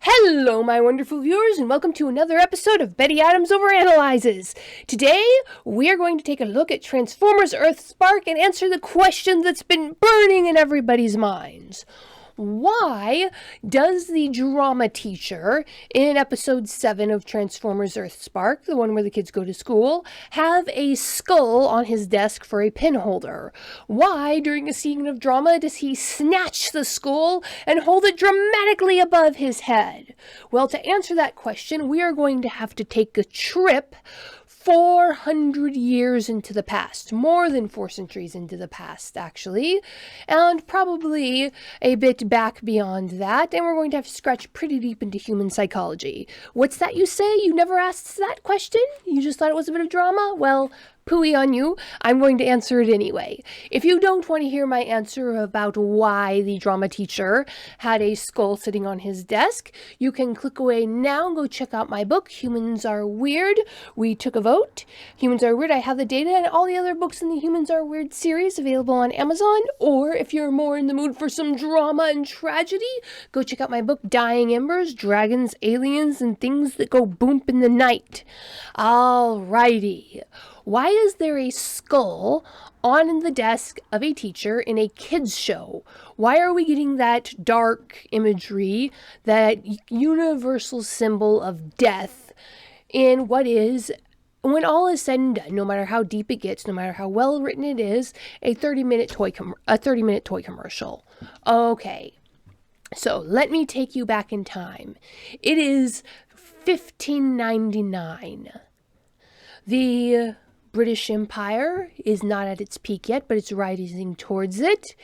Hello, my wonderful viewers, and welcome to another episode of Betty Adams Overanalyzes. Today, we are going to take a look at Transformers Earthspark and answer the question that's been burning in everybody's minds. Why does the drama teacher in episode 7 of Transformers Earthspark, the one where the kids go to school, have a skull on his desk for a pin holder? Why, during a scene of drama, does he snatch the skull and hold it dramatically above his head? Well, to answer that question, we are going to have to take a trip 400 years into the past, more than 4 centuries into the past, actually, and probably a bit back beyond that, and we're going to have to scratch pretty deep into human psychology. What's that you say? You never asked that question? You just thought it was a bit of drama? Well, pooey on you. I'm going to answer it anyway. If you don't want to hear my answer about why the drama teacher had a skull sitting on his desk, you can click away now and go check out my book, Humans Are Weird. We took a vote. Humans Are Weird. I have the data and all the other books in the Humans Are Weird series available on Amazon. Or if you're more in the mood for some drama and tragedy, go check out my book, Dying Embers, Dragons, Aliens, and Things That Go Boomp in the Night. Alrighty. Why is there a skull on the desk of a teacher in a kids show? Why are we getting that dark imagery, that universal symbol of death in what is, when all is said and done, no matter how deep it gets, no matter how well written it is, a 30-minute toy commercial? Okay. So let me take you back in time. It is 1599. The British Empire is not at its peak yet, but it's rising towards it.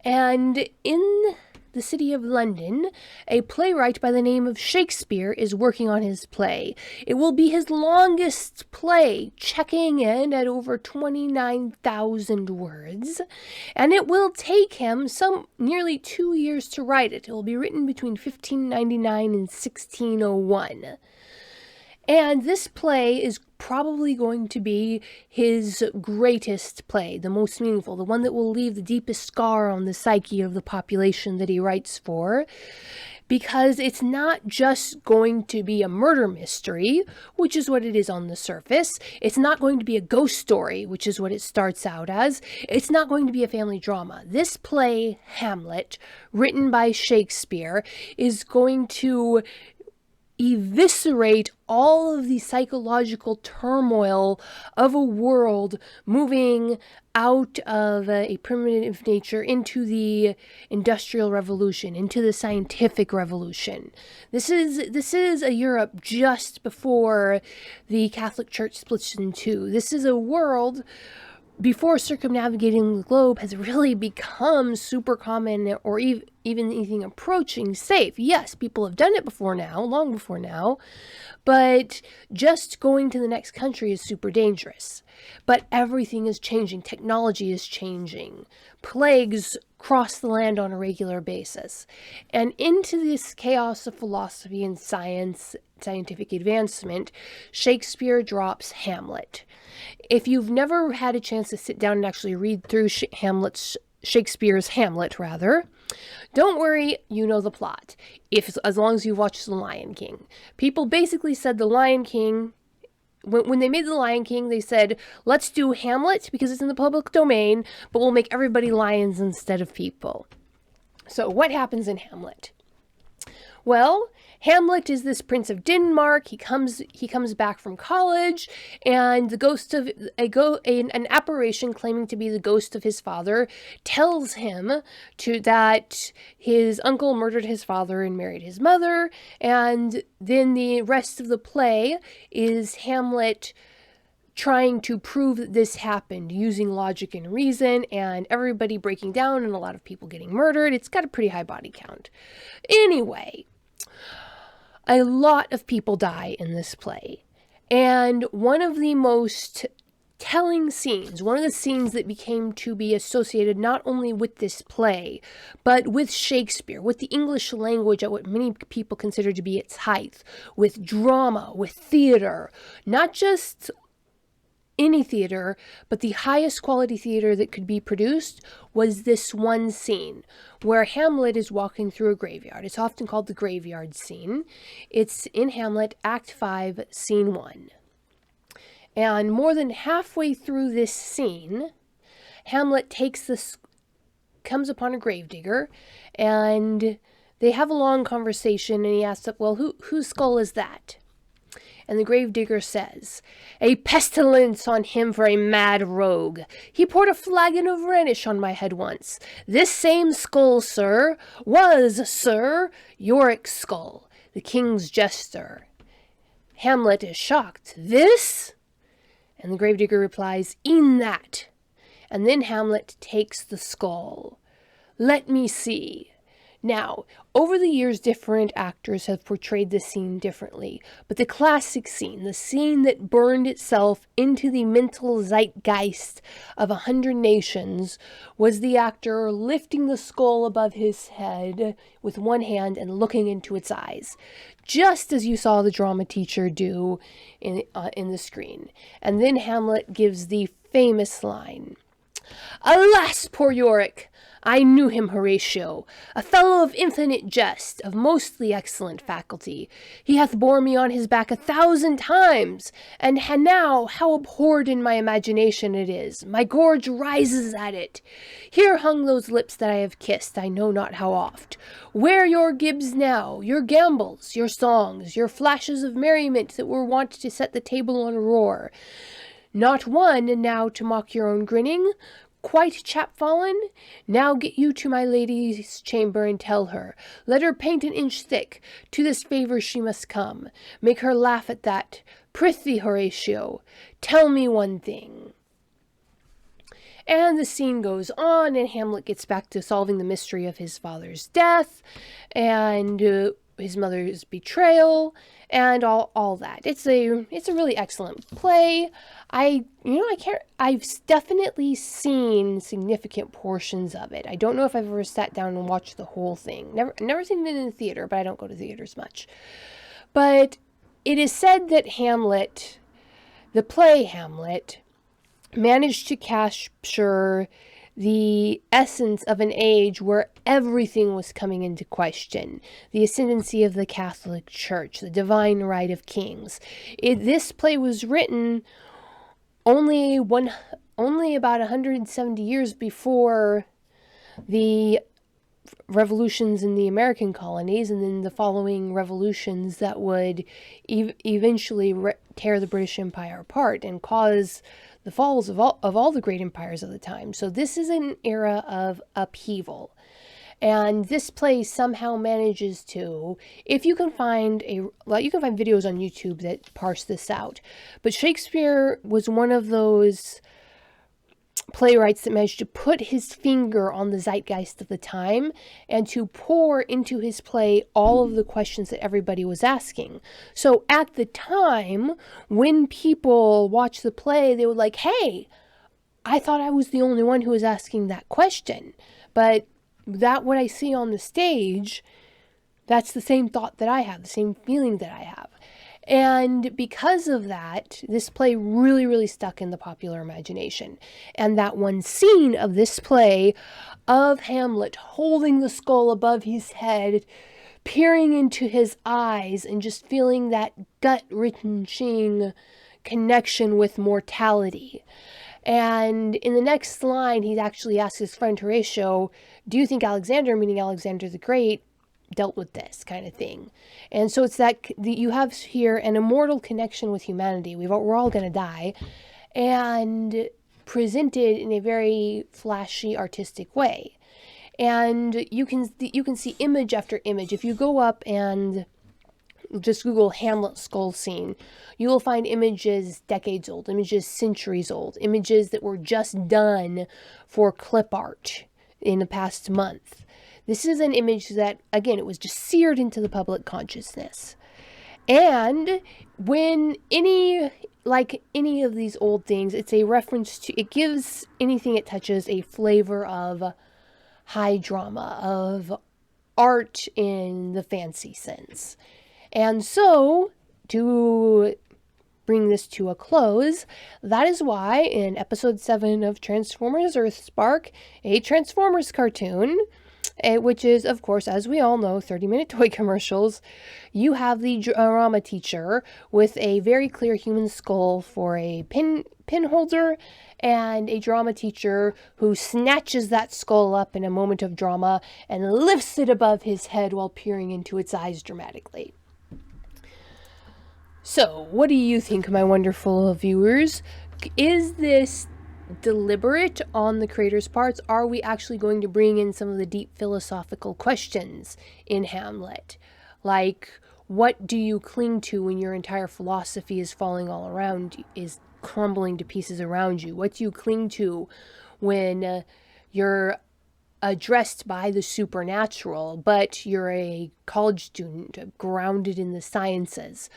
And in the city of London, a playwright by the name of Shakespeare is working on his play. It will be his longest play, checking in at over 29,000 words, and it will take him nearly 2 years to write it. It will be written between 1599 and 1601. And this play is probably going to be his greatest play, the most meaningful, the one that will leave the deepest scar on the psyche of the population that he writes for, because it's not just going to be a murder mystery, which is what it is on the surface. It's not going to be a ghost story, which is what it starts out as. It's not going to be a family drama. This play, Hamlet, written by Shakespeare, is going to eviscerate all of the psychological turmoil of a world moving out of a primitive nature into the Industrial Revolution, into the Scientific Revolution. This is a Europe just before the Catholic Church splits in two. This is a world before circumnavigating the globe has really become super common or even anything approaching safe. Yes, people have done it before now, long before now, but just going to the next country is super dangerous. But everything is changing. Technology is changing. Plagues cross the land on a regular basis. And into this chaos of philosophy and scientific advancement, Shakespeare drops Hamlet. If you've never had a chance to sit down and actually read through Shakespeare's Hamlet, don't worry, you know the plot. As long as you've watched The Lion King. People basically said The Lion King, when they made The Lion King, they said, let's do Hamlet because it's in the public domain, but we'll make everybody lions instead of people. So what happens in Hamlet? Well, Hamlet is this prince of Denmark. He comes back from college, and the ghost of an apparition claiming to be the ghost of his father tells him that his uncle murdered his father and married his mother. And then the rest of the play is Hamlet trying to prove that this happened using logic and reason, and everybody breaking down and a lot of people getting murdered. It's got a pretty high body count. Anyway, a lot of people die in this play. And one of the most telling scenes, one of the scenes that became to be associated not only with this play, but with Shakespeare, with the English language at what many people consider to be its height, with drama, with theater, not just any theater, but the highest quality theater that could be produced was this one scene where Hamlet is walking through a graveyard. It's often called the graveyard scene. It's in Hamlet, Act 5, Scene 1. And more than halfway through this scene, Hamlet comes upon a gravedigger, and they have a long conversation, and he asks, well, whose skull is that? And the gravedigger says, "A pestilence on him for a mad rogue. He poured a flagon of Rhenish on my head once. This same skull, sir, was, sir, Yorick's skull, the king's jester." Hamlet is shocked. "This?" And the gravedigger replies, "E'en that." And then Hamlet takes the skull. "Let me see." Now, over the years, different actors have portrayed this scene differently, but the classic scene, the scene that burned itself into the mental zeitgeist of 100 nations, was the actor lifting the skull above his head with one hand and looking into its eyes, just as you saw the drama teacher do in the screen. And then Hamlet gives the famous line, "Alas, poor Yorick! I knew him, Horatio, a fellow of infinite jest, of mostly excellent faculty. He hath bore me on his back 1,000 times, and now how abhorred in my imagination it is. My gorge rises at it. Here hung those lips that I have kissed, I know not how oft. Where your gibes now, your gambols, your songs, your flashes of merriment that were wont to set the table on a roar? Not one now to mock your own grinning? Quite chapfallen? Now get you to my lady's chamber and tell her. Let her paint an inch thick. To this favor she must come. Make her laugh at that. Prithee, Horatio, tell me one thing." And the scene goes on, and Hamlet gets back to solving the mystery of his father's death, and his mother's betrayal, and all that. It's a really excellent play. I've definitely seen significant portions of it. I don't know if I've ever sat down and watched the whole thing. Never seen it in the theater, but I don't go to theaters much. But it is said that Hamlet, the play Hamlet, managed to capture the essence of an age where everything was coming into question. The ascendancy of the Catholic Church, the divine right of kings. This play was written only about 170 years before the revolutions in the American colonies, and then the following revolutions that would eventually tear the British Empire apart and cause the falls of all the great empires of the time. So this is an era of upheaval. And this play somehow manages to, if you can find you can find videos on YouTube that parse this out. But Shakespeare was one of those playwrights that managed to put his finger on the zeitgeist of the time and to pour into his play all of the questions that everybody was asking. So at the time, when people watched the play, they were like, "Hey, I thought I was the only one who was asking that question. But what I see on the stage, that's the same thought that I have, the same feeling that I have." And because of that, this play really, really stuck in the popular imagination. And that one scene of this play of Hamlet holding the skull above his head, peering into his eyes, and just feeling that gut-wrenching connection with mortality. And in the next line, he actually asks his friend Horatio, "Do you think Alexander," meaning Alexander the Great, "dealt with this kind of thing?" And so it's that you have here an immortal connection with humanity. We're all going to die, and presented in a very flashy, artistic way. And you can see image after image. If you go up and just Google Hamlet skull scene, you will find images decades old, images centuries old, images that were just done for clip art in the past month. This is an image that, again, it was just seared into the public consciousness. And when any of these old things, it's a reference to, it gives anything it touches a flavor of high drama, of art in the fancy sense. And so, to bring this to a close. That is why in episode 7 of Transformers Earthspark, a Transformers cartoon, which is, of course, as we all know, 30-minute toy commercials, you have the drama teacher with a very clear human skull for a pin holder, and a drama teacher who snatches that skull up in a moment of drama and lifts it above his head while peering into its eyes dramatically. So, what do you think, my wonderful viewers? Is this deliberate on the creator's parts? Are we actually going to bring in some of the deep philosophical questions in Hamlet? Like, what do you cling to when your entire philosophy is falling all around you, is crumbling to pieces around you? What do you cling to when you're addressed by the supernatural, but you're a college student grounded in the sciences?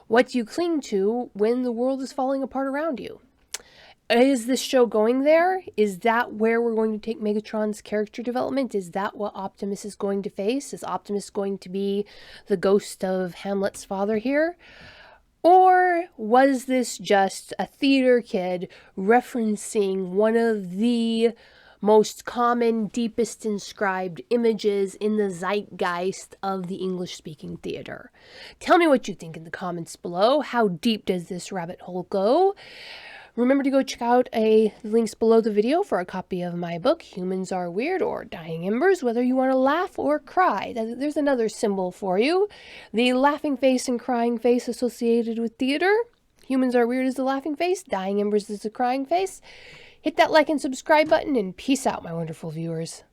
What do you cling to when the world is falling apart around you? Is this show going there? Is that where we're going to take Megatron's character development? Is that what Optimus is going to face? Is Optimus going to be the ghost of Hamlet's father here? Or was this just a theater kid referencing one of the most common, deepest inscribed images in the zeitgeist of the English-speaking theater? Tell me what you think in the comments below. How deep does this rabbit hole go? Remember to go check out the links below the video for a copy of my book, Humans Are Weird, or Dying Embers, whether you want to laugh or cry. There's another symbol for you. The laughing face and crying face associated with theater. Humans Are Weird is the laughing face. Dying Embers is the crying face. Hit that like and subscribe button, and peace out, my wonderful viewers.